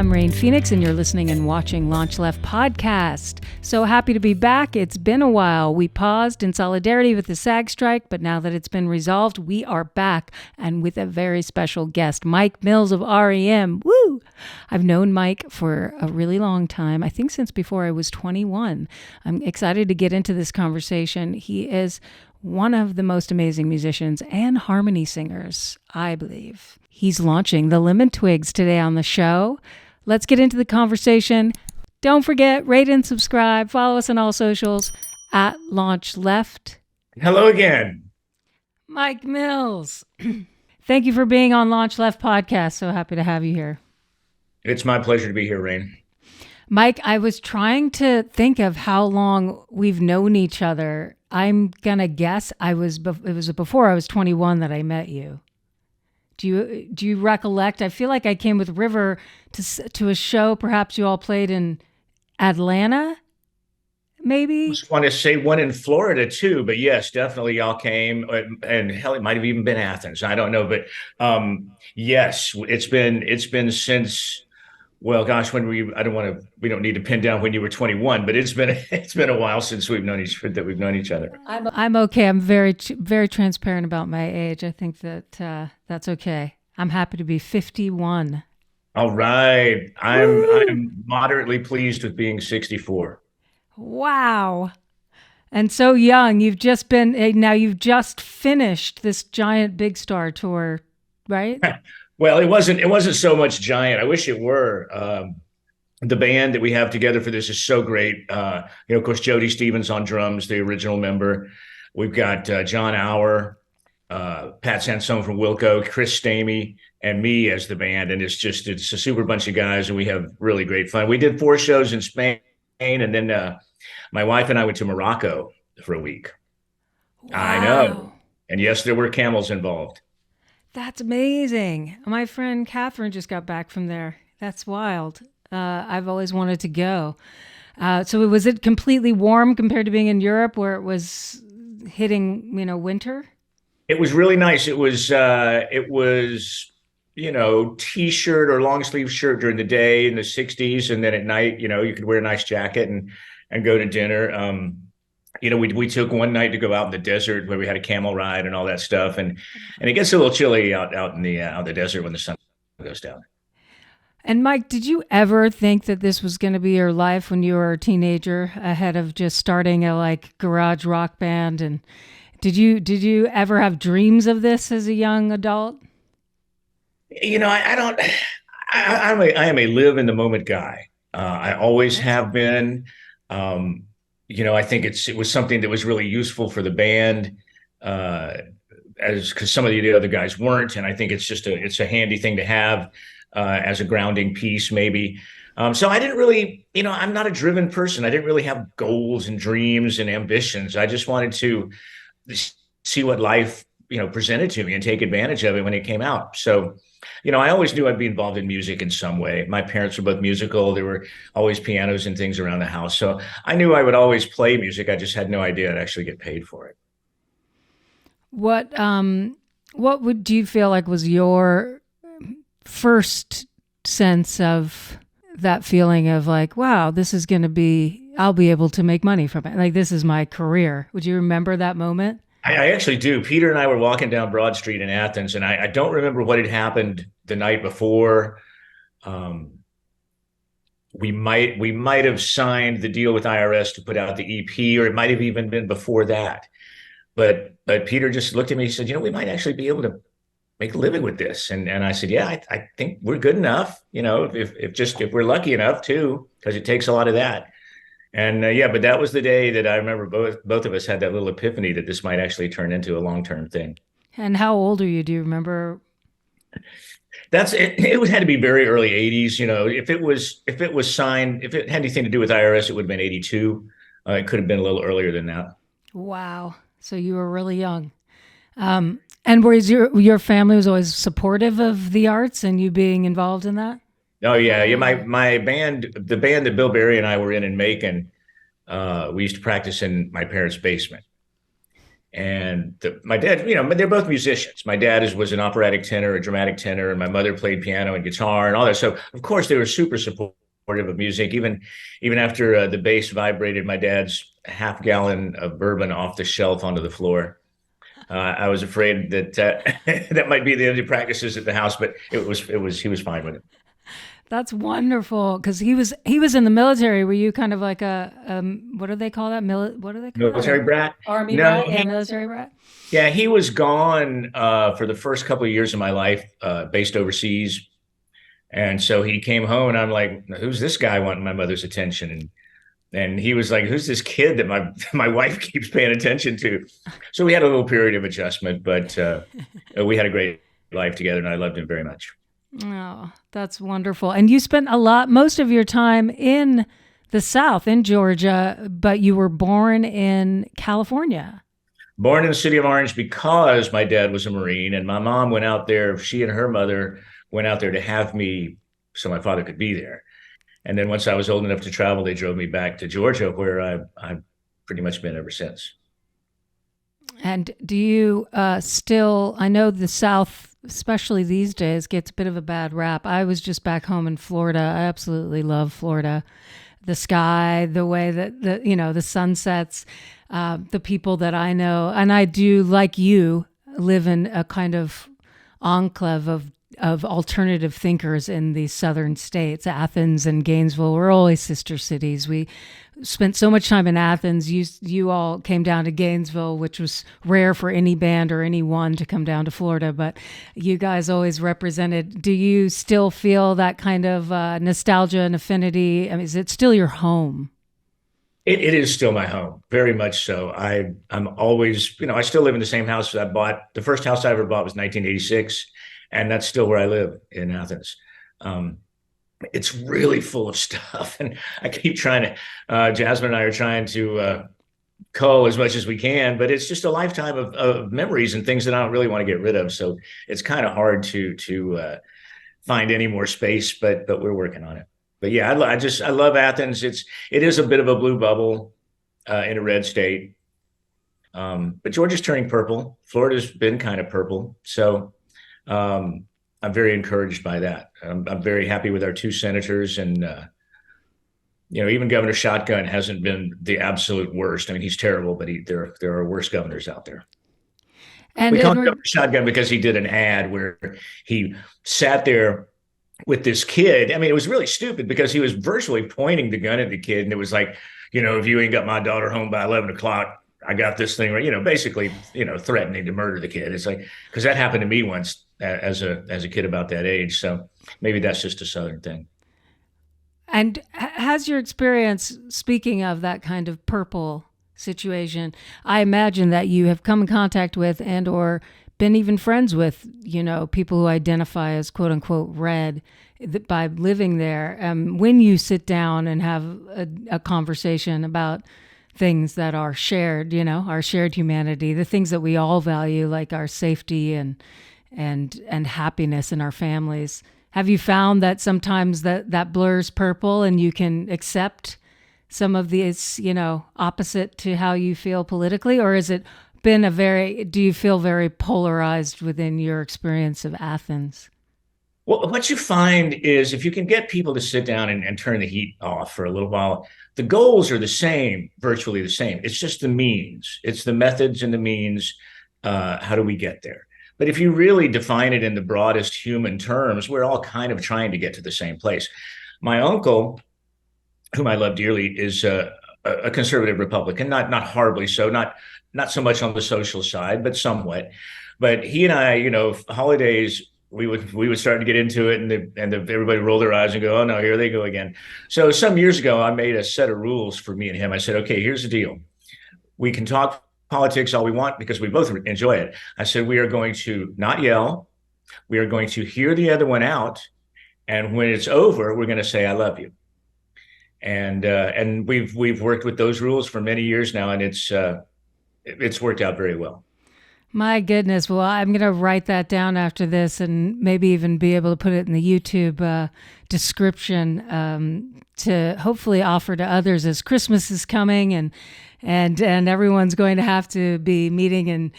I'm Rain Phoenix, and you're listening and watching LaunchLeft podcast. So happy to be back. It's been a while. We paused in solidarity with the SAG strike, but now that it's been resolved, we are back, and with a very special guest, Mike Mills of REM. Woo! I've known Mike for a really long time, I think since before I was 21. I'm excited to get into this conversation. He is one of the most amazing musicians and harmony singers, I believe. He's launching the Lemon Twigs today on the show. Let's get into the conversation. Don't forget, rate and subscribe. Follow us on all socials at LaunchLeft. Hello again. Mike Mills. Thank you for being on LaunchLeft podcast. So happy to have you here. It's my pleasure to be here, Rain. Mike, I was trying to think of how long we've known each other. I'm going to guess it was before I was 21 that I met you. Do you recollect? I feel like I came with River to a show perhaps you all played in Atlanta, maybe? I just want to say one in Florida too, but yes, definitely y'all came, and hell, it might have even been Athens. I don't know, but yes, it's been since. Well, gosh, we don't need to pin down when you were 21, but it's been a while since we've known each other. I'm okay. I'm very, very transparent about my age. I think that that's okay. I'm happy to be 51. All right. I'm moderately pleased with being 64. Wow. And so young. You've just finished this giant big star tour, right? Well, it wasn't so much giant. I wish it were. The band that we have together for this is so great. Of course, Jody Stevens on drums, the original member. We've got John Auer, Pat Sansone from Wilco, Chris Stamey, and me as the band. And it's a super bunch of guys, and we have really great fun. We did 4 shows in Spain, and then my wife and I went to Morocco for a week. Wow. I know. And yes, there were camels involved. That's amazing. My friend Catherine just got back from there. That's wild. I've always wanted to go. So was it completely warm compared to being in Europe where it was hitting, winter? It was really nice. It was t-shirt or long sleeve shirt during the day in the 60s. And then at night, you could wear a nice jacket and go to dinner. We took one night to go out in the desert where we had a camel ride and all that stuff. And it gets a little chilly out in the desert when the sun goes down. And Mike, did you ever think that this was going to be your life when you were a teenager ahead of just starting a garage rock band? And did you ever have dreams of this as a young adult? I don't, I am a live in the moment guy. I always have been. I think it was something that was really useful for the band, because some of the other guys weren't, and I think it's a handy thing to have as a grounding piece, maybe. So I didn't really, I'm not a driven person. I didn't really have goals and dreams and ambitions. I just wanted to see what life, presented to me and take advantage of it when it came out. So. I always knew I'd be involved in music in some way. My parents were both musical. There were always pianos and things around the house. So I knew I would always play music. I just had no idea I'd actually get paid for it. What do you feel like was your first sense of that feeling of wow, this is going to be, I'll be able to make money from it. This is my career. Would you remember that moment? I actually do. Peter and I were walking down Broad Street in Athens, and I don't remember what had happened the night before. We might have signed the deal with IRS to put out the EP, or it might have even been before that. But Peter just looked at me and said, we might actually be able to make a living with this. And I said, yeah, I think we're good enough, if we're lucky enough too, because it takes a lot of that. And but that was the day that I remember both of us had that little epiphany that this might actually turn into a long-term thing. And how old are you? Do you remember? That's it. It had to be very early 80s. If it was signed, if it had anything to do with IRS, it would have been 82. It could have been a little earlier than that. Wow. So you were really young. And was your family was always supportive of the arts and you being involved in that? Oh yeah. My band, the band that Bill Berry and I were in Macon, we used to practice in my parents' basement. And my dad, they're both musicians. My dad was an operatic tenor, a dramatic tenor, and my mother played piano and guitar and all that. So of course they were super supportive of music. Even after the bass vibrated my dad's half gallon of bourbon off the shelf onto the floor. I was afraid that that might be the end of practices at the house, but he was fine with it. That's wonderful because he was in the military. Were you kind of like a what do they call that? What do they call Military that? brat? Army No, brat? Yeah, military brat. yeah, he was gone for the first couple of years of my life, based overseas, and so he came home, and I'm like, "Who's this guy wanting my mother's attention?" And he was like, "Who's this kid that my my wife keeps paying attention to?" So we had a little period of adjustment, but we had a great life together, and I loved him very much. Oh, that's wonderful. And you spent most of your time in the South, in Georgia, but you were born in California. Born in the city of Orange because my dad was a Marine, and my mom went out there. She and her mother went out there to have me so my father could be there. And then once I was old enough to travel, they drove me back to Georgia, where I've pretty much been ever since. And do you still, I know the South, especially these days, gets a bit of a bad rap. I was just back home in Florida. I absolutely love Florida. The sky, the way that the sunsets, the people that I know. And I do, like you, live in a kind of enclave of alternative thinkers in the southern states. Athens and Gainesville were always sister cities. We spent so much time in Athens. You all came down to Gainesville, which was rare for any band or anyone to come down to Florida, but you guys always represented. Do you still feel that kind of nostalgia and affinity? I mean, is it still your home? It is still my home, very much so. I'm always, I still live in the same house that I bought. The first house I ever bought was 1986, and that's still where I live in Athens. It's really full of stuff, and I keep trying to. Jasmine and I are trying to cull as much as we can, but it's just a lifetime of memories and things that I don't really want to get rid of. So it's kind of hard to find any more space, but we're working on it. But yeah, I love Athens. It is a bit of a blue bubble in a red state, but Georgia's turning purple. Florida's been kind of purple, so I'm very encouraged by that. I'm very happy with our two senators, and even Governor Shotgun hasn't been the absolute worst. I mean, he's terrible, but there are worse governors out there. And we call him Governor Shotgun because he did an ad where he sat there with this kid. I mean, it was really stupid because he was virtually pointing the gun at the kid. And it was like, if you ain't got my daughter home by 11 o'clock, I got this thing, right? Basically, threatening to murder the kid. It's like, because that happened to me once as a kid about that age. So maybe that's just a Southern thing. And has your experience, speaking of that kind of purple situation, I imagine that you have come in contact with and or been even friends with, people who identify as quote unquote red by living there. When you sit down and have a conversation about things that are shared, our shared humanity, the things that we all value, like our safety and happiness in our families, have you found that sometimes that blurs purple and you can accept some of these, opposite to how you feel politically, or is it been do you feel very polarized within your experience of Athens? Well, what you find is if you can get people to sit down and turn the heat off for a little while, the goals are the same, virtually the same. It's just the means. It's the methods and the means. How do we get there? But if you really define it in the broadest human terms, we're all kind of trying to get to the same place. My uncle, whom I love dearly, is a conservative Republican, not horribly so, not so much on the social side, but somewhat. But he and I, holidays, we would start to get into it, and everybody rolled their eyes and go, "Oh no, here they go again." So some years ago, I made a set of rules for me and him. I said, "Okay, here's the deal. We can talk politics all we want because we both enjoy it." I said, "We are going to not yell. We are going to hear the other one out, and when it's over, we're going to say I love you." And we've worked with those rules for many years now, and it's worked out very well. My goodness. Well, I'm going to write that down after this and maybe even be able to put it in the YouTube description to hopefully offer to others as Christmas is coming and and everyone's going to have to be meeting and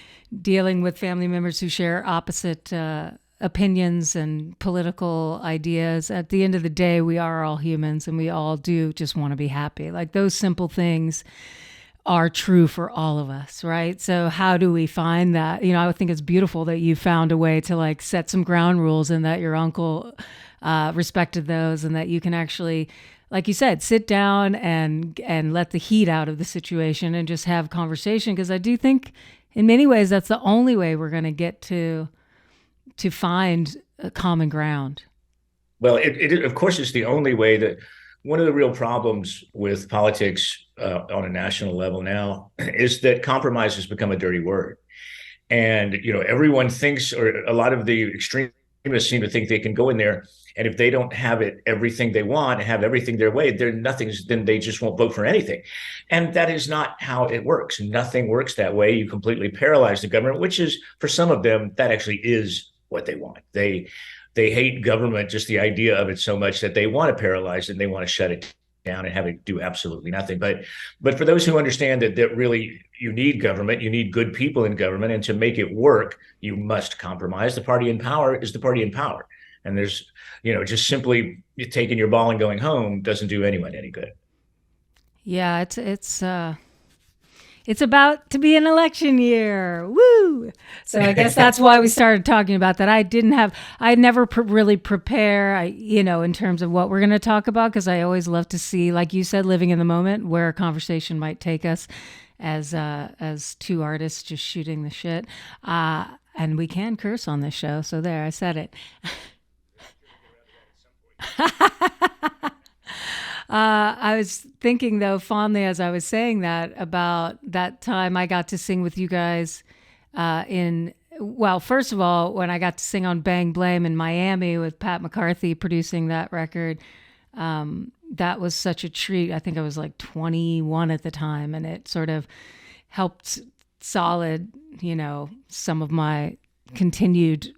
dealing with family members who share opposite opinions and political ideas. At the end of the day, we are all humans, and we all do just want to be happy. Like those simple things are true for all of us, right? So how do we find that? You know, I think it's beautiful that you found a way to like set some ground rules, and that your uncle respected those, and that you can actually, like you said, sit down and let the heat out of the situation and just have conversation. Because I do think in many ways that's the only way we're going to get to find a common ground. Well, it of course is the only way. That one of the real problems with politics on a national level now is that compromise has become a dirty word. And, you know, everyone thinks, or a lot of the extremists seem to think they can go in there, and if they don't have it everything they want and have everything their way, they're nothing's, then they just won't vote for anything. And that is not how it works. Nothing works that way. You completely paralyze the government, which is, for some of them, that actually is what they want. They hate government, just the idea of it, so much that they want to paralyze it and they want to shut it down and have it do absolutely nothing. But for those who understand that really you need government, you need good people in government, and to make it work, you must compromise. The party in power is the party in power. And there's, you know, just simply taking your ball and going home doesn't do anyone any good. Yeah, it's about to be an election year. Woo! So I guess that's why we started talking about that. I never really prepare, in terms of what we're going to talk about, because I always love to see, like you said, living in the moment, where a conversation might take us as two artists just shooting the shit. And we can curse on this show. So there, I said it. I was thinking, though, fondly as I was saying that, about that time I got to sing with you guys first of all, when I got to sing on Bang Blame in Miami with Pat McCarthy producing that record. That was such a treat. I think I was like 21 at the time, and it sort of helped solid, some of my continued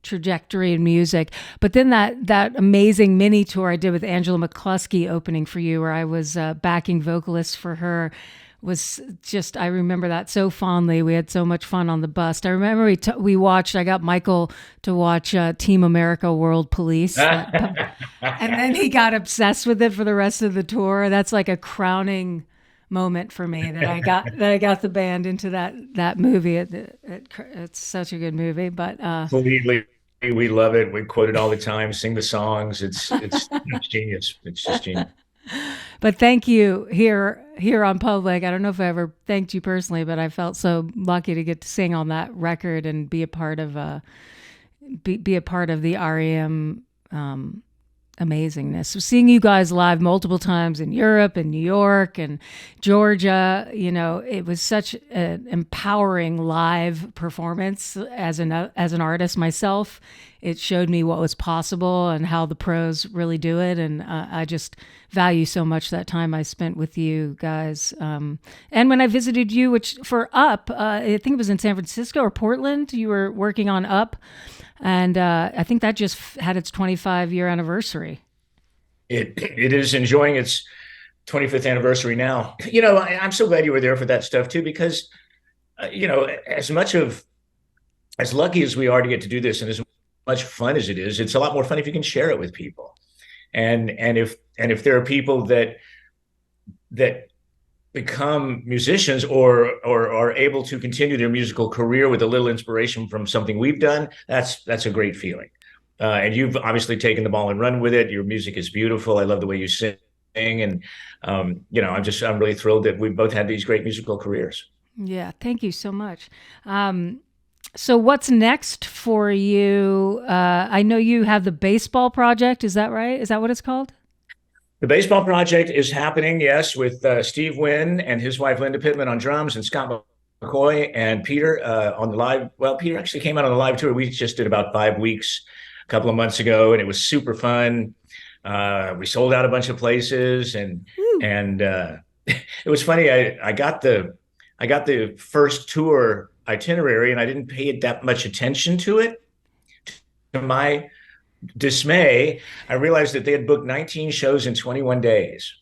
trajectory in music. But then that amazing mini tour I did with Angela McCluskey opening for you, where I was backing vocalist for her, was just, I remember that so fondly. We had so much fun on the bus. I remember I got Michael to watch Team America World Police. And then he got obsessed with it for the rest of the tour. That's like a crowning moment for me, that I got the band into that movie. It's such a good movie. But completely, we love it. We quote it all the time, sing the songs. It's genius. It's just genius. But thank you here on Public. I don't know if I ever thanked you personally, but I felt so lucky to get to sing on that record and be a part of the REM amazingness. So seeing you guys live multiple times in Europe and New York and Georgia, it was such an empowering live performance. As an artist myself, it showed me what was possible and how the pros really do it. And I just value so much that time I spent with you guys. And when I visited you, which for Up, I think it was in San Francisco or Portland, you were working on Up. And I think that just had its 25-year anniversary. It is enjoying its 25th anniversary now. I'm so glad you were there for that stuff too, because, as lucky as we are to get to do this, and as much fun as it is, it's a lot more fun if you can share it with people. And if there are people that become musicians or are able to continue their musical career with a little inspiration from something we've done, that's a great feeling. And you've obviously taken the ball and run with it. Your music is beautiful. I love the way you sing, and I'm really thrilled that we both had these great musical careers. Yeah, thank you so much. So what's next for you? I know you have the baseball project. Is that right? Is that what it's called? The baseball project is happening, yes, with Steve Wynn and his wife, Linda Pittman, on drums, and Scott McCoy and Peter on the live. Well, Peter actually came out on the live tour. We just did about 5 weeks a couple of months ago, and it was super fun. We sold out a bunch of places, and it was funny. I got the first tour itinerary, and I didn't pay it that much attention to it. To my dismay, I realized that they had booked 19 shows in 21 days.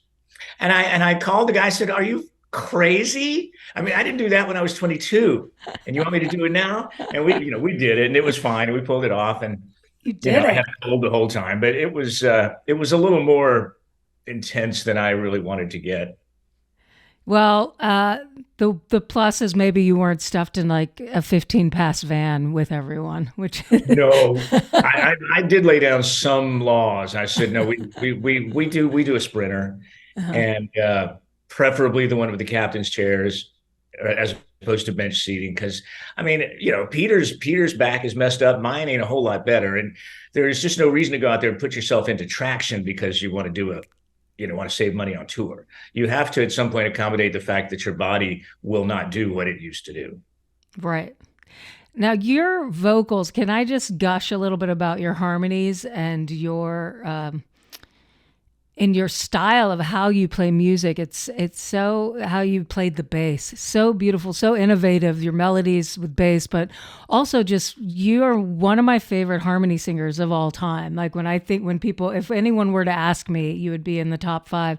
And I called the guy, I said, "Are you crazy? I mean, I didn't do that when I was 22, and you want me to do it now? And we did it, and it was fine, and we pulled it off, and You did I had it. a cold the whole time, but it was a little more intense than I really wanted to get. Well, the plus is maybe you weren't stuffed in like a 15 pass van with everyone, which No, I did lay down some laws. I said no, we do a sprinter, uh and preferably the one with the captain's chairs as opposed to bench seating. Because I mean, Peter's back is messed up. Mine ain't a whole lot better, and there's just no reason to go out there and put yourself into traction because you want to do a want to save money on tour. You have to at some point accommodate the fact that your body will not do what it used to do. right. Now, your vocals, can I just gush a little bit about your harmonies and your in your style of how you play music? It's so how you played the bass. So beautiful, so innovative, your melodies with bass, but also just you're one of my favorite harmony singers of all time. Like when people, if anyone were to ask me, you would be in the top 5.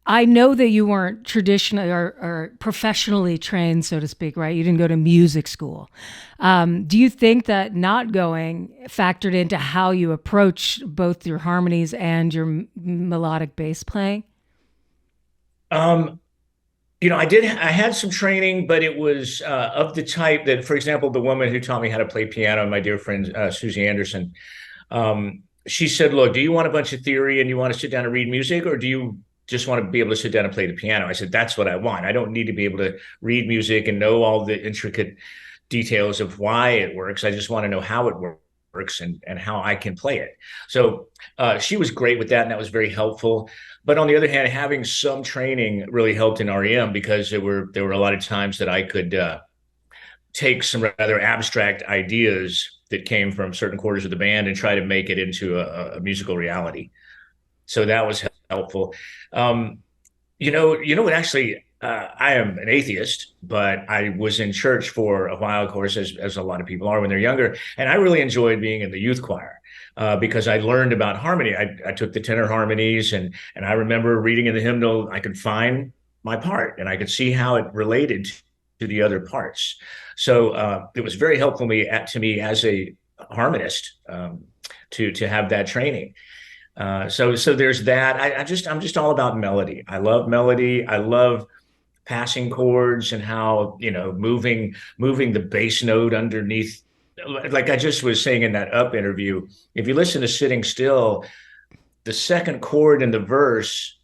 I know that you weren't traditionally or professionally trained, so to speak, right? You didn't go to music school. Do you think that not going factored into how you approach both your harmonies and your melodic bass playing? Um, I had some training, but it was of the type that, for example, the woman who taught me how to play piano, my dear friend Susie Anderson, she said, "Look, do you want a bunch of theory and you want to sit down and read music, or do you just want to be able to sit down and play the piano?" I said, "That's what I want. I don't need to be able to read music and know all the intricate details of why it works. I just want to know how it works and how I can play it." So she was great with that, and that was very helpful. But on the other hand, having some training really helped in REM because there were a lot of times that I could take some rather abstract ideas that came from certain quarters of the band and try to make it into a musical reality. So that was helpful. Um, what actually, I am an atheist, but I was in church for a while, of course, as a lot of people are when they're younger. And I really enjoyed being in the youth choir because I learned about harmony. I took the tenor harmonies, and I remember reading in the hymnal, I could find my part and I could see how it related to the other parts. So it was very helpful to me as a harmonist to have that training. So there's that. I'm just all about melody. I love melody. I love passing chords and how, moving the bass note underneath. Like I just was saying in that Up interview, if you listen to Sitting Still, the second chord in the verse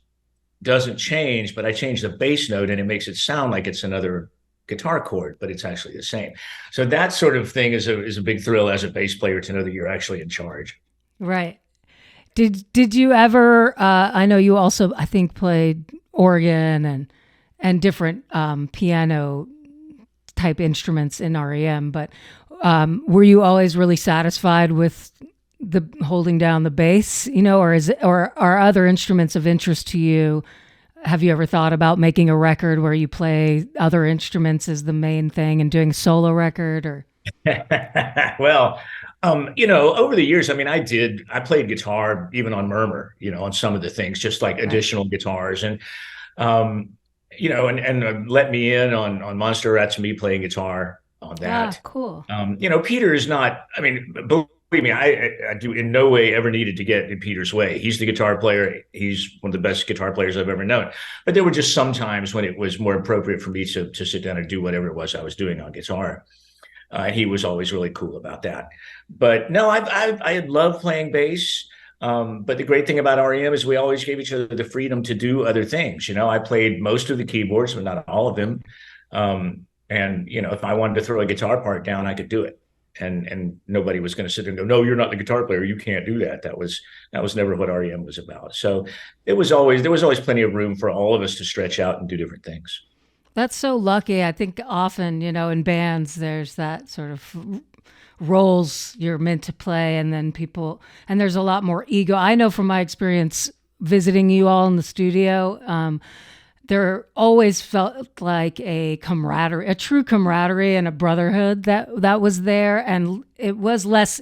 doesn't change, but I change the bass note and it makes it sound like it's another guitar chord, but it's actually the same. So that sort of thing is a big thrill as a bass player to know that you're actually in charge. Right. Did you ever? I know you also, I think, played organ and different piano type instruments in REM. But were you always really satisfied with the holding down the bass? Or are other instruments of interest to you? Have you ever thought about making a record where you play other instruments as the main thing and doing a solo record? Or Well, over the years, I mean, I played guitar even on Murmur, on some of the things, just like right. additional guitars. And, and let me in on Monster Rats, me playing guitar on that. Cool. Peter is not, I mean, believe me, I do in no way ever needed to get in Peter's way. He's the guitar player. He's one of the best guitar players I've ever known. But there were just some times when it was more appropriate for me to sit down and do whatever it was I was doing on guitar. He was always really cool about that. But no, I love playing bass. But the great thing about REM is we always gave each other the freedom to do other things. I played most of the keyboards, but not all of them. And if I wanted to throw a guitar part down, I could do it. And nobody was going to sit there and go, "No, you're not the guitar player. You can't do that." That was never what REM was about. So there was always plenty of room for all of us to stretch out and do different things. That's so lucky. I think often, in bands, there's that sort of roles you're meant to play, and then and there's a lot more ego. I know from my experience visiting you all in the studio, there always felt like a camaraderie, a true camaraderie and a brotherhood that was there. And it was less,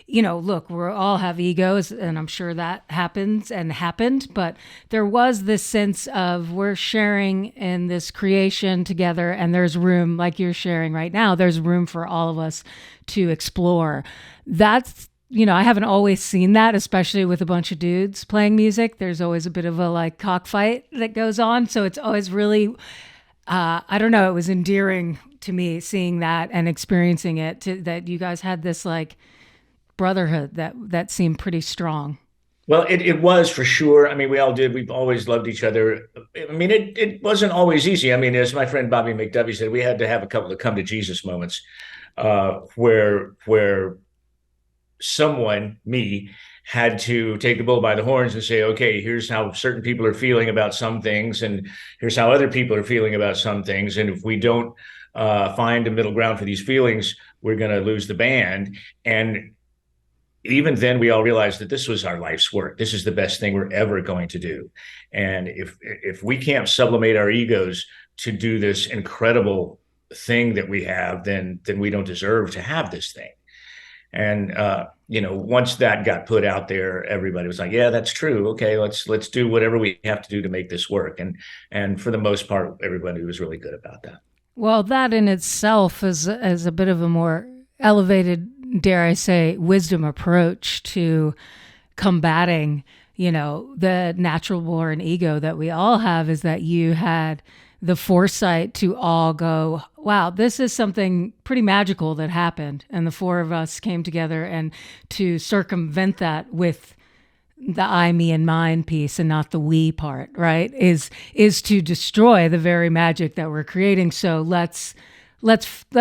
look, we all have egos, and I'm sure that happens and happened, but there was this sense of we're sharing in this creation together, and there's room, like you're sharing right now, there's room for all of us to explore. That's, I haven't always seen that, especially with a bunch of dudes playing music. There's always a bit of a like cockfight that goes on. So it's always really, I don't know, it was endearing to me seeing that and experiencing it, that you guys had this like brotherhood that seemed pretty strong. Well, it was for sure. I mean, we all did. We've always loved each other. I mean, it wasn't always easy. I mean, as my friend Bobby McDuffie said, we had to have a couple of come to Jesus moments where someone, me, had to take the bull by the horns and say, okay, here's how certain people are feeling about some things, and here's how other people are feeling about some things. And if we don't find a middle ground for these feelings, we're going to lose the band. And even then, we all realized that this was our life's work. This is the best thing we're ever going to do. And if we can't sublimate our egos to do this incredible thing that we have, then we don't deserve to have this thing. And once that got put out there, everybody was like, yeah, that's true. Okay, let's do whatever we have to do to make this work. And for the most part, everybody was really good about that. Well, that in itself is a bit of a more elevated, dare I say, wisdom approach to combating, the natural born ego that we all have, is that you had the foresight to all go, wow, this is something pretty magical that happened. And the four of us came together, and to circumvent that with the I, me, and mine piece and not the we part, right, is to destroy the very magic that we're creating. So let's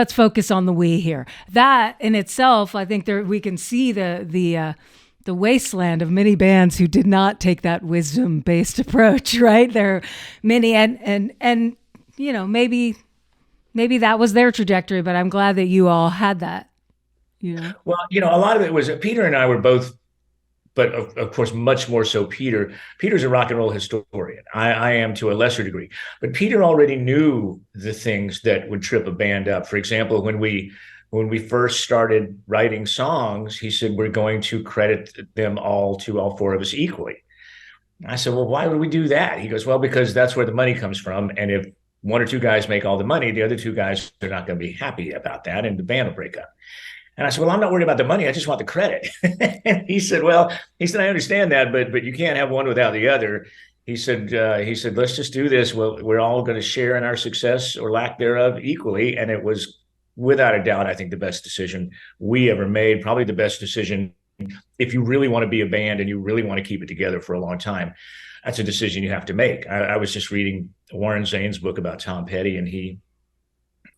focus on the we here. That in itself, I think we can see the wasteland of many bands who did not take that wisdom-based approach, right? There are many, and maybe that was their trajectory, but I'm glad that you all had that. Well, a lot of it was Peter and I were both, but of course, much more so Peter. Peter's a rock and roll historian. I am to a lesser degree, but Peter already knew the things that would trip a band up. For example, when we first started writing songs, he said, we're going to credit them all to all four of us equally. I said, well, why would we do that? He goes, well, because that's where the money comes from. And if one or two guys make all the money, the other two guys are not going to be happy about that, and the band will break up. And I said, well, I'm not worried about the money. I just want the credit. And he said, I understand that, but you can't have one without the other. He said, let's just do this. Well, we're all going to share in our success or lack thereof equally. And it was, without a doubt, I think the best decision we ever made, probably the best decision if you really want to be a band and you really want to keep it together for a long time. That's a decision you have to make. I was just reading Warren Zane's book about Tom Petty, and he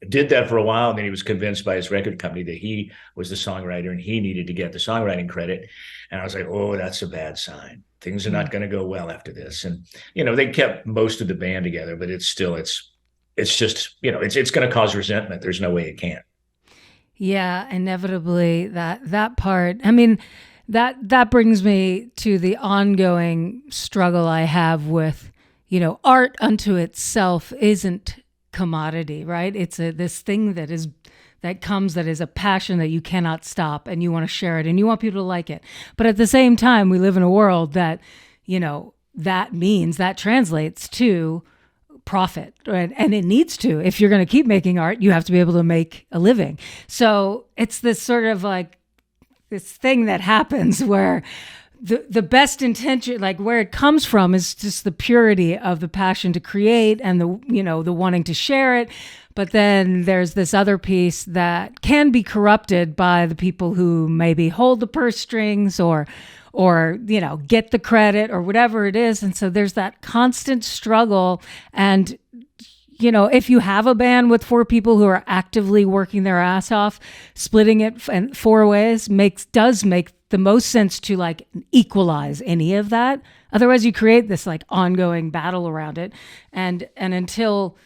did that for a while, and then he was convinced by his record company that he was the songwriter and he needed to get the songwriting credit. And I was like, oh, that's a bad sign. Things are not going to go well after this. And, they kept most of the band together, but it's just, it's going to cause resentment. There's no way it can't. Yeah, inevitably that part. I mean, that brings me to the ongoing struggle I have with, art unto itself isn't commodity, right? It's this thing that is a passion that you cannot stop, and you want to share it and you want people to like it. But at the same time, we live in a world that, that translates to profit, right? And it needs to. If you're going to keep making art, you have to be able to make a living. So it's this sort of like this thing that happens where the best intention, like where it comes from, is just the purity of the passion to create and the wanting to share it. But then there's this other piece that can be corrupted by the people who maybe hold the purse strings or get the credit or whatever it is. And so there's that constant struggle. And if you have a band with four people who are actively working their ass off, splitting it in four ways does make the most sense to like equalize any of that. Otherwise you create this like ongoing battle around it. And until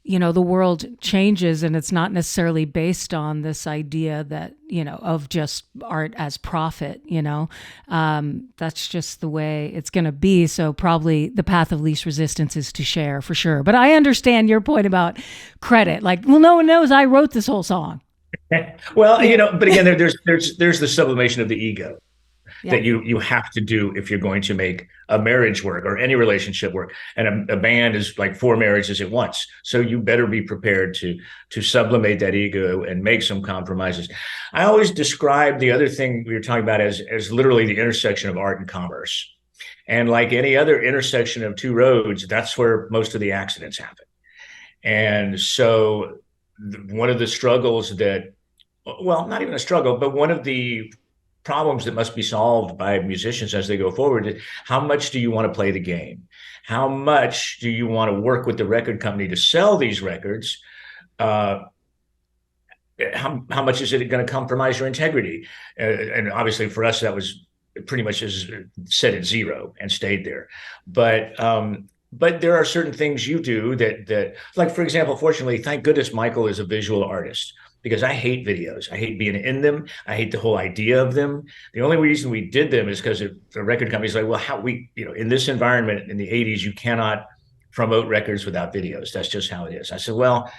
the world changes and it's not necessarily based on this idea that, of just art as profit, that's just the way it's going to be. So probably the path of least resistance is to share, for sure. But I understand your point about credit. Like, well, no one knows I wrote this whole song. Well, but again, there's the sublimation of the ego. That you have to do if you're going to make a marriage work or any relationship work. And a band is like 4 marriages at once. So you better be prepared to sublimate that ego and make some compromises. I always describe the other thing we were talking about as literally the intersection of art and commerce. And like any other intersection of 2 roads, that's where most of the accidents happen. And so one of the struggles not even a struggle, but one of the problems that must be solved by musicians as they go forward. How much do you want to play the game? How much do you want to work with the record company to sell these records? How much is it going to compromise your integrity? And obviously for us, that was pretty much set at 0 and stayed there. But there are certain things you do that, like, for example, fortunately, thank goodness Michael is a visual artist, because I hate videos. I hate being in them. I hate the whole idea of them. The only reason we did them is because the record company's like, well, in this environment in the 80s, you cannot promote records without videos. That's just how it is. I said, well,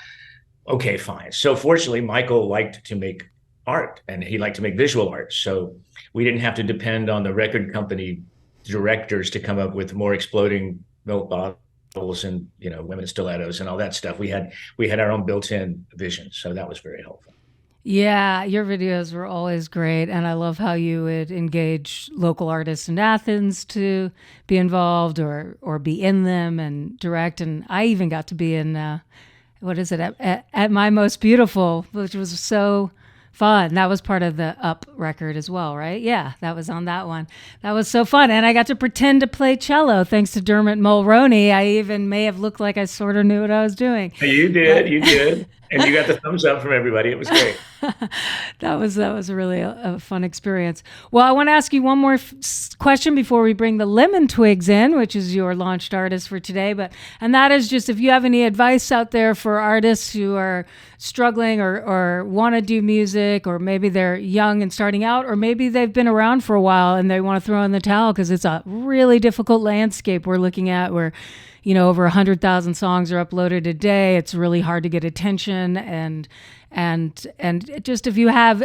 okay, fine. So fortunately, Michael liked to make art and he liked to make visual art. So we didn't have to depend on the record company directors to come up with more exploding milk bottles and women's stilettos and all that stuff. We had our own built-in vision, so that was very helpful. Yeah, your videos were always great, and I love how you would engage local artists in Athens to be involved or be in them and direct. And I even got to be in at My Most Beautiful, which was so fun. That was part of the Up record as well, right? Yeah, that was on that one. That was so fun. And I got to pretend to play cello thanks to Dermot Mulroney. I even may have looked like I sort of knew what I was doing. You did. And you got the thumbs up from everybody. It was great. That was really a fun experience. Well, I want to ask you one more question before we bring the Lemon Twigs in, which is your launched artist for today. And that is just if you have any advice out there for artists who are struggling or want to do music, or maybe they're young and starting out, or maybe they've been around for a while and they want to throw in the towel because it's a really difficult landscape we're looking at where over 100,000 songs are uploaded a day. It's really hard to get attention, and just if you have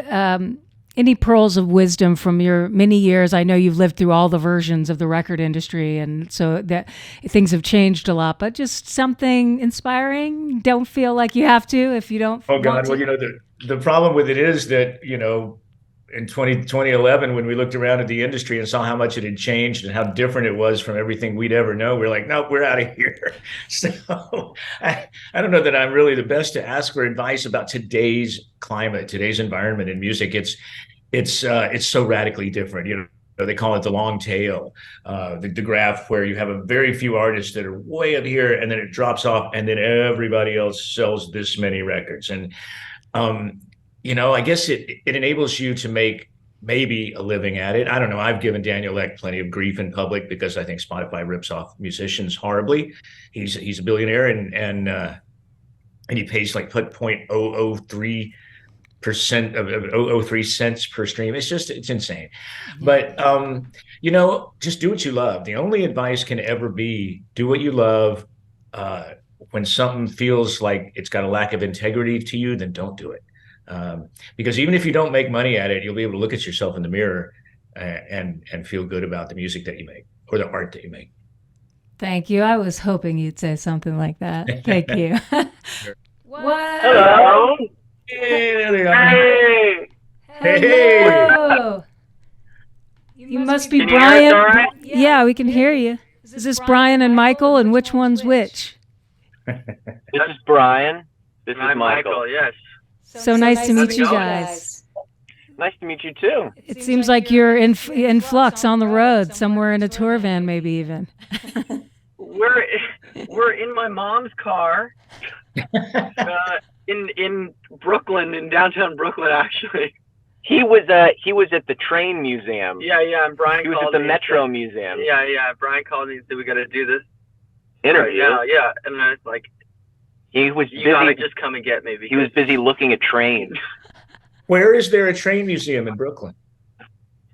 any pearls of wisdom from your many years. I know you've lived through all the versions of the record industry, and so that things have changed a lot. But just something inspiring. Don't feel like you have to if you don't. Oh God! Well, the problem with it is that in 2011, when we looked around at the industry and saw how much it had changed and how different it was from everything we'd ever know, we're like, nope, we're out of here. So I don't know that I'm really the best to ask for advice about today's climate, today's environment in music. It's so radically different. They call it the long tail, the graph where you have a very few artists that are way up here and then it drops off and then everybody else sells this many records. And, I guess it enables you to make maybe a living at it. I don't know. I've given Daniel Ek plenty of grief in public because I think Spotify rips off musicians horribly. He's a billionaire and he pays like 0.003% of 0.003 cents per stream. It's insane. But just do what you love. The only advice can ever be do what you love. When something feels like it's got a lack of integrity to you, then don't do it. Because even if you don't make money at it, you'll be able to look at yourself in the mirror and feel good about the music that you make or the art that you make. Thank you. I was hoping you'd say something like that. Thank you. What? Hello. Hey, there they are. Hey. Hello. You must be Brian. Right? Yeah, we can hear you. Is this Brian and Michael, and which one's which? This is Brian. This is Michael. Yes. So nice to meet you guys. Nice to meet you too. It seems like you're in flux on the road, somewhere in a tour van, maybe even. We're in my mom's car, in Brooklyn, in downtown Brooklyn, actually. He was at the train museum. Yeah, and Brian. He was at the Metro Museum. Yeah. Brian called me and said we got to do this interview. Yeah, and I was like, He was busy. You gotta just come and get me. He was busy looking at trains. Where is there a train museum in Brooklyn?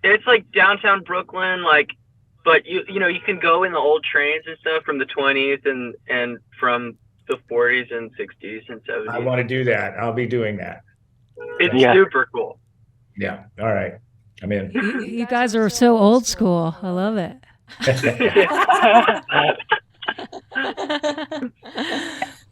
It's like downtown Brooklyn, like, but you know, you can go in the old trains and stuff from the 20s and from the 40s and 60s and 70s. I want to do that. I'll be doing that. It's super cool. Yeah. All right. I'm in. You guys are so old school. I love it.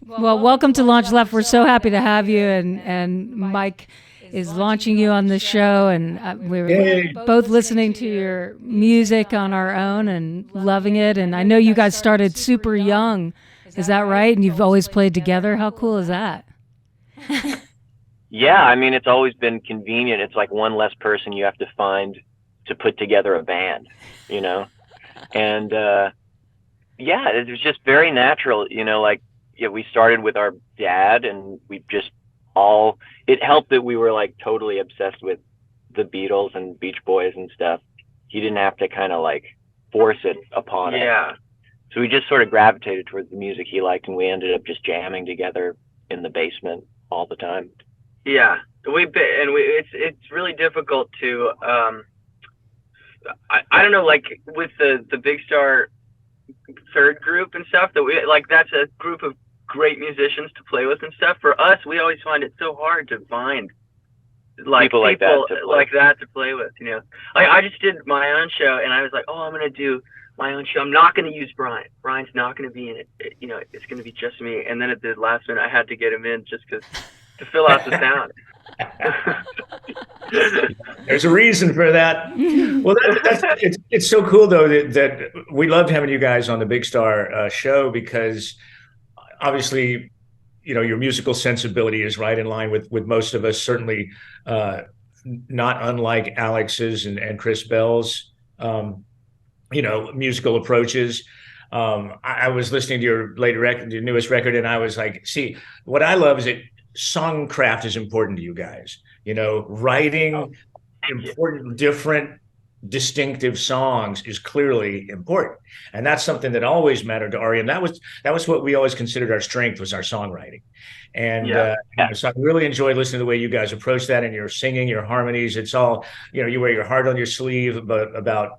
Well, welcome to LaunchLeft. We're so happy to have you, and Mike is launching you on the show, and we're both listening to your music on our own and loving it. And I know you guys started super young. Is that right? And you've always played together? How cool is that? Yeah, I mean, it's always been convenient. It's like one less person you have to find to put together a band, you know? And yeah, it was just very natural, you know, like, yeah, we started with our dad, and we just all, it helped that we were like totally obsessed with the Beatles and Beach Boys and stuff. He didn't have to kind of like force it upon us. Yeah. So we just sort of gravitated towards the music he liked, and we ended up just jamming together in the basement all the time. Yeah, it's really difficult to I don't know, like with the Big Star third group and stuff, that we like, that's a group of great musicians to play with and stuff. For us, we always find it so hard to find like people like that to play with, you know. Like, I just did my own show, and I was like, oh, I'm gonna do my own show. I'm not gonna use Brian. Brian's not gonna be in it. You know, it's gonna be just me. And then at the last minute, I had to get him in just because, to fill out the sound. There's a reason for that. Well, it's so cool though that we loved having you guys on the Big Star show, because obviously, you know, your musical sensibility is right in line with most of us. Certainly, not unlike Alex's and Chris Bell's, you know, musical approaches. I was listening to your your newest record, and I was like, see, what I love is that songcraft is important to you guys. You know, writing important, different, distinctive songs is clearly important, and that's something that always mattered to REM. That was what we always considered our strength, was our songwriting. And so I really enjoyed listening to the way you guys approach that, and your singing, your harmonies. It's all, you know, you wear your heart on your sleeve about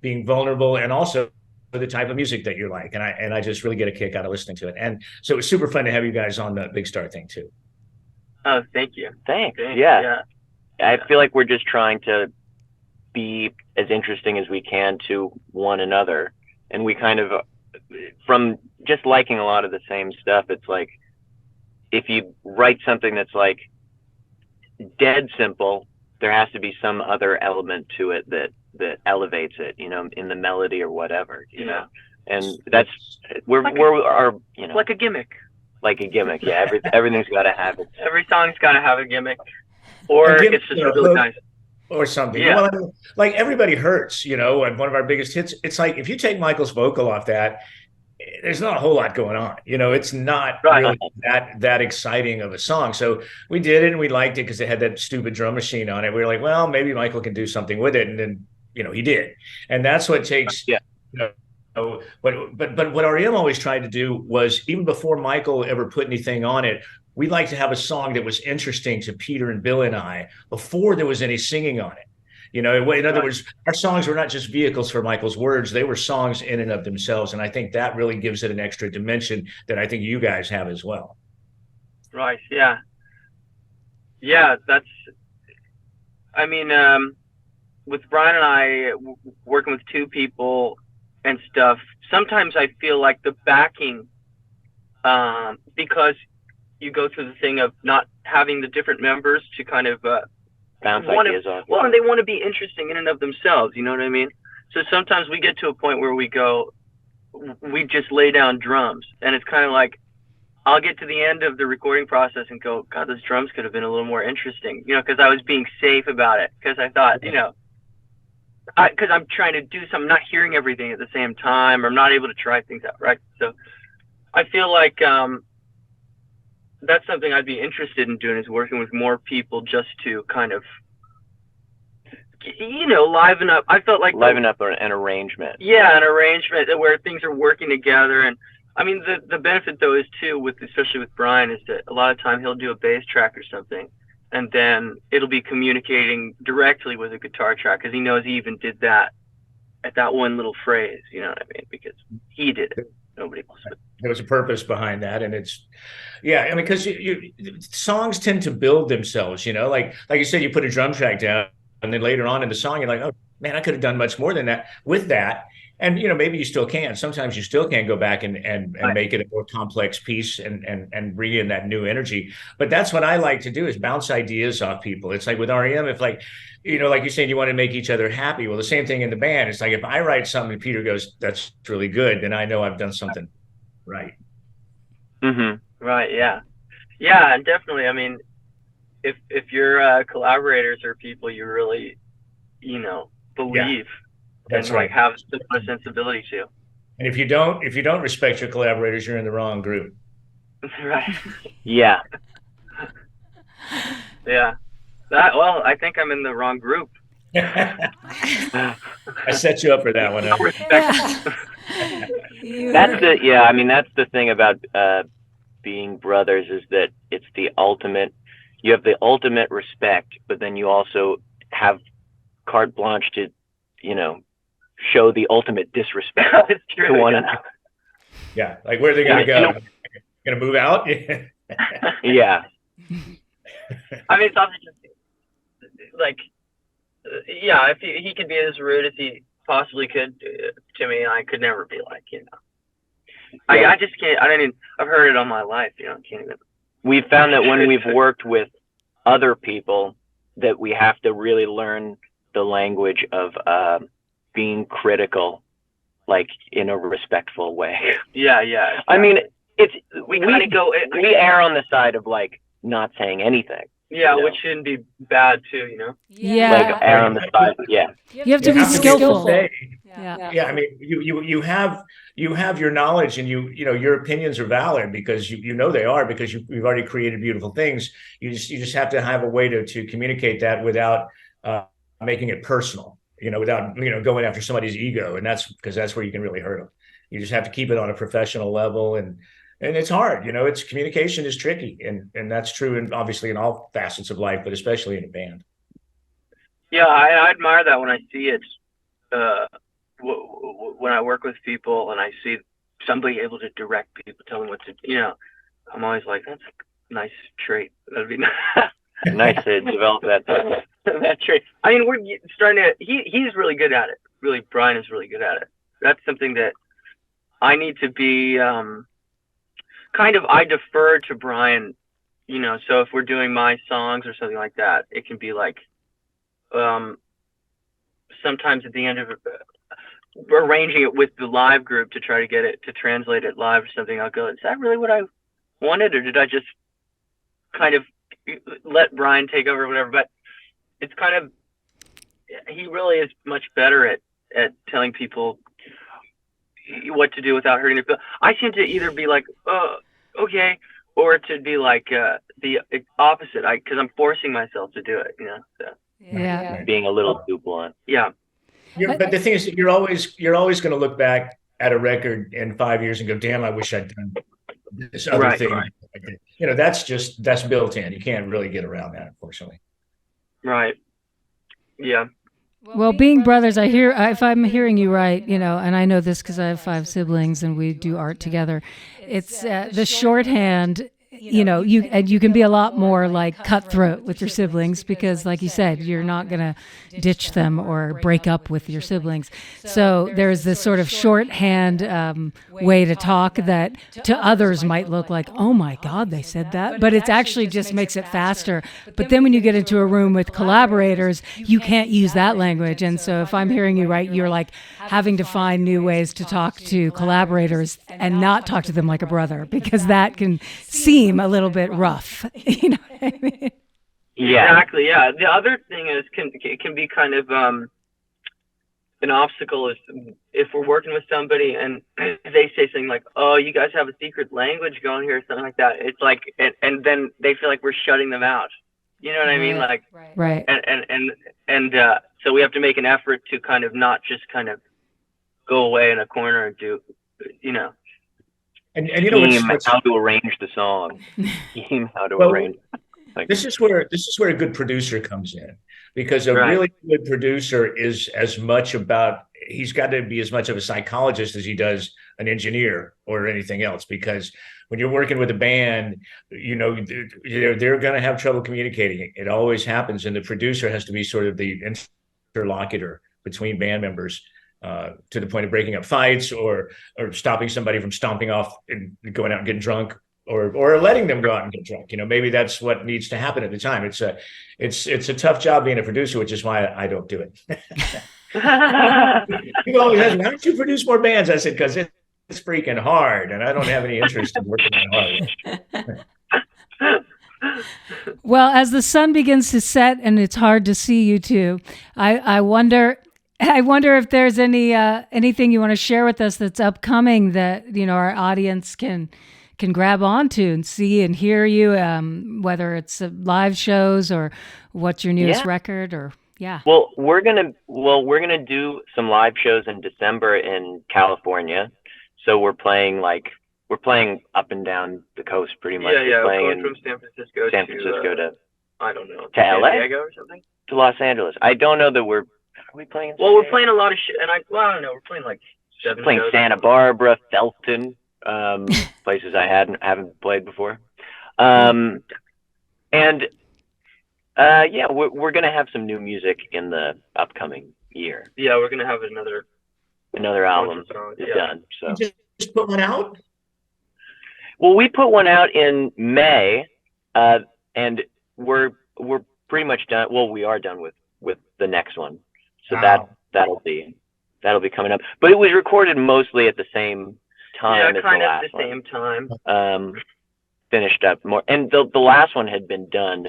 being vulnerable, and also the type of music that you like. And I just really get a kick out of listening to it. And so it was super fun to have you guys on the Big Star thing too. Oh, thank you. Thanks. Yeah. I feel like we're just trying to be as interesting as we can to one another. And we kind of, from just liking a lot of the same stuff, it's like, if you write something that's like dead simple, there has to be some other element to it that elevates it, you know, in the melody or whatever, you know. And that's, we're you know, like a gimmick. Like a gimmick, yeah. Everything's got to have it. Every song's got to have a gimmick, or it's just really nice, or something. Yeah. Well, I mean, like Everybody Hurts, you know, and one of our biggest hits. It's like, if you take Michael's vocal off that, there's not a whole lot going on. You know, it's not really that exciting of a song. So we did it, and we liked it because it had that stupid drum machine on it. We were like, well, maybe Michael can do something with it, and then, you know, he did, and that's what takes. Yeah. You know, but what REM always tried to do was, even before Michael ever put anything on it, we'd like to have a song that was interesting to Peter and Bill and I before there was any singing on it. You know, in other words, our songs were not just vehicles for Michael's words; they were songs in and of themselves. And I think that really gives it an extra dimension that I think you guys have as well. Right. Yeah. Yeah. That's, I mean, with Brian and I working with two people and stuff, sometimes I feel like the backing, because you go through the thing of not having the different members to kind of bounce ideas off. Well, and they want to be interesting in and of themselves, you know what I mean? So sometimes we get to a point where we just lay down drums, and it's kind of like, I'll get to the end of the recording process and go, God, those drums could have been a little more interesting, you know, because I was being safe about it, because I thought, you know, because I'm trying to do something, not hearing everything at the same time, or I'm not able to try things out, right? So I feel like that's something I'd be interested in doing, is working with more people just to kind of, you know, liven up. I felt like liven up an arrangement. Yeah, an arrangement where things are working together. And I mean, the benefit though is too, especially with Brian, is that a lot of time he'll do a bass track or something, and then it'll be communicating directly with a guitar track because he knows he even did that at that one little phrase. You know what I mean? Because he did it. Nobody else would. There was a purpose behind that, and it's, yeah. I mean, because songs tend to build themselves. Like you said, you put a drum track down, and then later on in the song, you're like, oh man, I could have done much more than that with that. And maybe you still can. Sometimes you still can go back and make it a more complex piece and bring in that new energy. But that's what I like to do, is bounce ideas off people. It's like with REM, if like you're saying, you want to make each other happy. Well, the same thing in the band. It's like if I write something and Peter goes, "That's really good," then I know I've done something right. Mm-hmm. Right. Yeah. Yeah. And definitely. I mean, if your collaborators are people you really, believe. That's and right. Have a sensibility to. And if you don't respect your collaborators, you're in the wrong group. Right. Yeah. Yeah. I think I'm in the wrong group. I set you up for that one. Huh? I mean, that's the thing about being brothers, is that it's the ultimate. You have the ultimate respect, but then you also have carte blanche to, show the ultimate disrespect to one another. Yeah, like where are they going to go? Going to move out? Yeah. I mean, it's also just like, if he could be as rude as he possibly could to me, I could never be like, I just can't. I've heard it all my life. I can't even. We've found that when we've worked with other people, that we have to really learn the language of being critical, like in a respectful way. Yeah. I mean, we err on the side of like not saying anything. Yeah, which shouldn't be bad too, Yeah. Like err on the side. Yeah. You have to be skillful. Yeah. I mean, you have your knowledge, and your opinions are valid because they are, because you've already created beautiful things. You just have to have a way to communicate that without making it personal. Without going after somebody's ego, and that's where you can really hurt them. You just have to keep it on a professional level, and it's hard. It's communication is tricky, and that's true, and obviously in all facets of life, but especially in a band. Yeah, I admire that when I see it. When I work with people and I see somebody able to direct people, tell them what to, I'm always like, that's a nice trait. That'd be nice to develop that trait. I mean, we're starting to. He's really good at it. Really, Brian is really good at it. That's something that I need to be. I defer to Brian. So if we're doing my songs or something like that, it can be like. Sometimes at the end of it, arranging it with the live group to try to get it to translate it live or something, I'll go, is that really what I wanted, or did I just kind of let Brian take over or whatever? But it's kind of, he really is much better at telling people what to do without hurting their feelings. I seem to either be like, oh, okay, or to be like the opposite, because I'm forcing myself to do it, So. Yeah. Being a little too blunt. Yeah. But the thing is, you're always going to look back at a record in 5 years and go, damn, I wish I'd done this other thing. Right. That's built in. You can't really get around that, unfortunately. Right. Yeah. Well, being brothers, if I'm hearing you right, and I know this because I have 5 siblings and we do art together. It's the shorthand. You can be a lot more like cutthroat with your siblings because, like you said, you're not going to ditch them or break up with your siblings. So there's this sort of shorthand way to talk that to others might look like, oh my God, they said that. But it actually just makes it faster. But then when you get into a room with collaborators, you can't use that language. And so if I'm hearing you right, you're like having to find new ways to talk to collaborators and not talk to them like a brother, because that can seem a little bit rough. You know what I mean? Yeah. Exactly. Yeah. The other thing is it can be kind of an obstacle if we're working with somebody and they say something like, "Oh, you guys have a secret language going here," or something like that. It's like, and then they feel like we're shutting them out. You know what I mean? Like, right. And so we have to make an effort to kind of not just kind of go away in a corner and do, And you know what's how to arrange the song. Scheme how to well, arrange. Like, this is where a good producer comes in, because a really good producer is as much about, he's got to be as much of a psychologist as he does an engineer or anything else, because when you're working with a band, you know, they're going to have trouble communicating. It always happens, and the producer has to be sort of the interlocutor between band members, to the point of breaking up fights, or stopping somebody from stomping off and going out and getting drunk, or letting them go out and get drunk. You know, maybe that's what needs to happen at the time. It's a tough job being a producer, which is why I don't do it. People always ask me, "Why don't you produce more bands?" I said, because it's freaking hard, and I don't have any interest in working that hard. Well, as the sun begins to set and it's hard to see you two, I wonder if there's anything you want to share with us that's upcoming that, you know, our audience can grab onto and see and hear you, whether it's live shows or what's your newest record, or Well, we're gonna do some live shows in December in California. So we're playing up and down the coast pretty much. Yeah, we're going from San Francisco to I don't know, to LA, San Diego or something, to Los Angeles. I don't know that are we playing? Well, we're playing a lot of shit, and I don't know. We're playing like 7 playing shows. Santa Barbara, Felton, places I haven't played before, and we're gonna have some new music in the upcoming year. Yeah, we're gonna have another album done. So You just put one out. Well, we put one out in May, and we're pretty much done. Well, we are done with the next one, so Wow. that'll be coming up. But it was recorded mostly at the same time as the kind of last the same time. one. Finished up more, and the last one had been done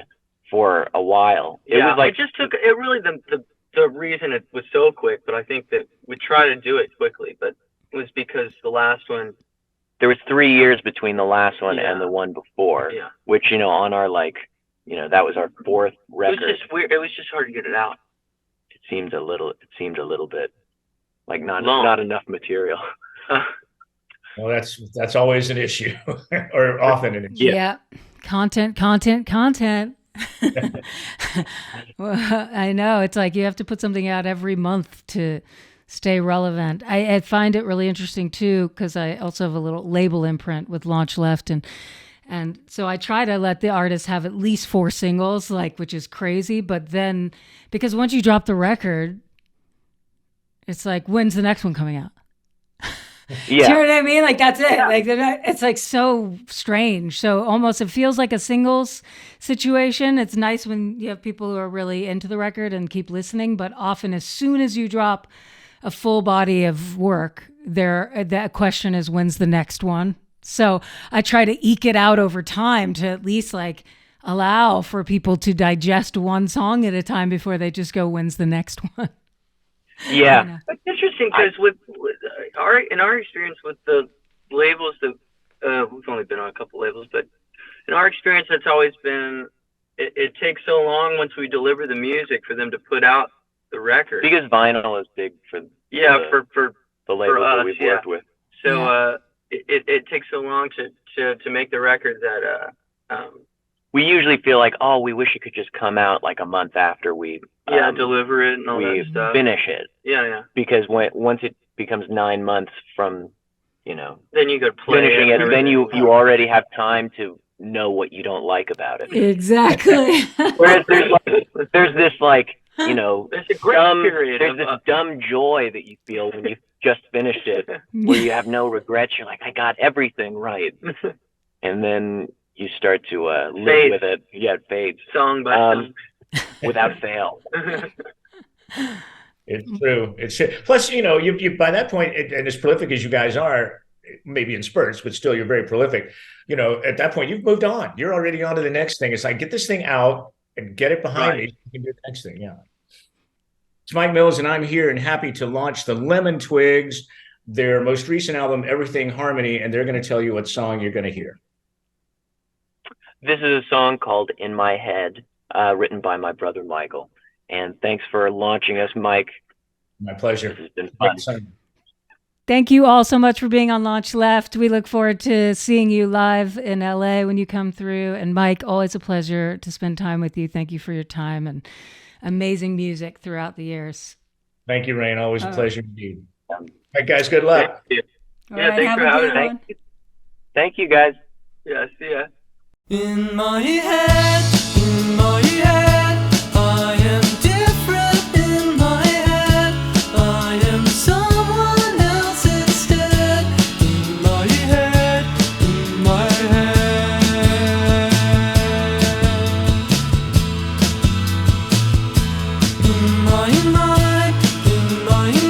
for a while. It was like it just took it really the reason it was so quick, but I think that we tried to do it quickly, but it was because the last one. There was 3 years between the last one and the one before, which, you know, on our that was our 4th record. It was just weird. It was just hard to get it out. It seemed a little bit like not enough material. Well, that's always an issue, or often an issue. Yeah. Content. Well, I know, it's like you have to put something out every month to stay relevant. I find it really interesting too, because I also have a little label imprint with LaunchLeft, and so I try to let the artists have at least 4 singles, which is crazy. But then, because once you drop the record, it's like, when's the next one coming out? Yeah. Do you know what I mean? Like, that's it. Yeah. Like, it's like so strange. So almost it feels like a singles situation. It's nice when you have people who are really into the record and keep listening, but often as soon as you drop a full body of work, that question is, when's the next one? So I try to eke it out over time to at least allow for people to digest one song at a time before they just go, when's the next one? Yeah. It's interesting because in our experience with the labels that we've only been on a couple labels, but in our experience, it's always been, it takes so long once we deliver the music for them to put out the record. Because vinyl is big for for the labels that we've worked with. So it takes so long to make the record that we usually feel like, oh, we wish it could just come out like a month after we deliver it and all that stuff. Finish it. Yeah. Because once it becomes 9 months from, then you go play finishing it, then you already have time to know what you don't like about it. Exactly. Whereas there's this there's a great period. There's this dumb joy that you feel when you just finished it, where you have no regrets. You're like, I got everything right, and then you start to live with it. Yeah, it fades. Song by song. Without fail. It's true. Plus, you by that point, and as prolific as you guys are, maybe in spurts, but still you're very prolific. At that point, you've moved on. You're already on to the next thing. It's like, get this thing out and get it behind me. You can do the next thing. Yeah. It's Mike Mills, and I'm here and happy to launch the Lemon Twigs, their most recent album, Everything Harmony, and they're going to tell you what song you're going to hear. This is a song called In My Head, written by my brother Michael. And thanks for launching us, Mike. My pleasure. This has been fun. Thank you all so much for being on Launch Left. We look forward to seeing you live in LA when you come through. And Mike, always a pleasure to spend time with you. Thank you for your time and amazing music throughout the years. Thank you, Rain. Always a pleasure indeed. All right, guys, good luck. Thank you. All right, have a good one. Thank you, guys. Yeah, see ya. In my head, I am different in my head. I am someone else instead. In my head, in my head. In my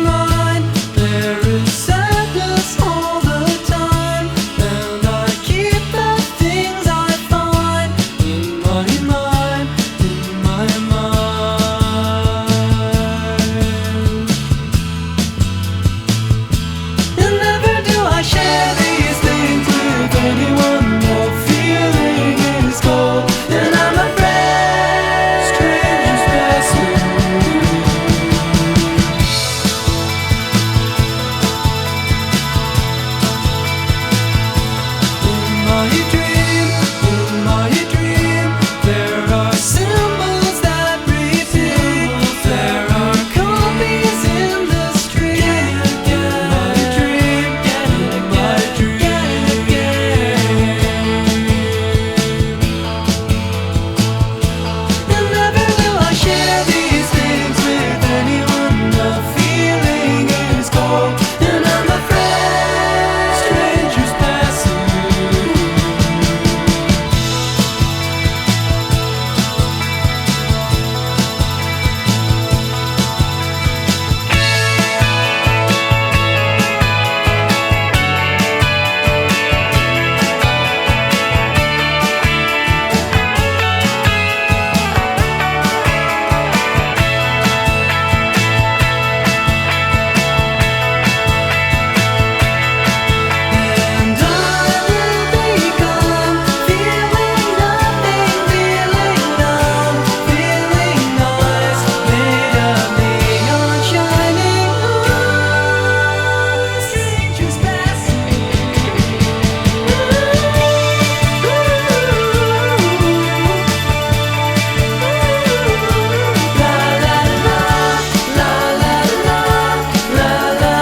mind, there is sadness all the time, and I keep the things I find in my mind, in my mind. And never do I share these things with anyone. The feeling is cold, and I'm afraid strangers passing. In my dream, there are symbols that repeat. There are copies in the street. In my dream, in my dream. And never will I share these things with anyone. The feeling is cold, and I'm afraid strangers passing. And I will become feeling nothing, feeling numb, feeling nice, made of neon shining eyes. Strangers passing. La la la, la la la, la la la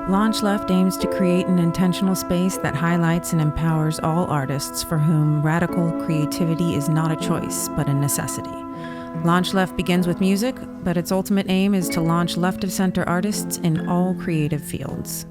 LaunchLeft aims to create an intentional space that highlights and empowers all artists for whom radical creativity is not a choice, but a necessity. LaunchLeft begins with music, but its ultimate aim is to launch left-of-center artists in all creative fields.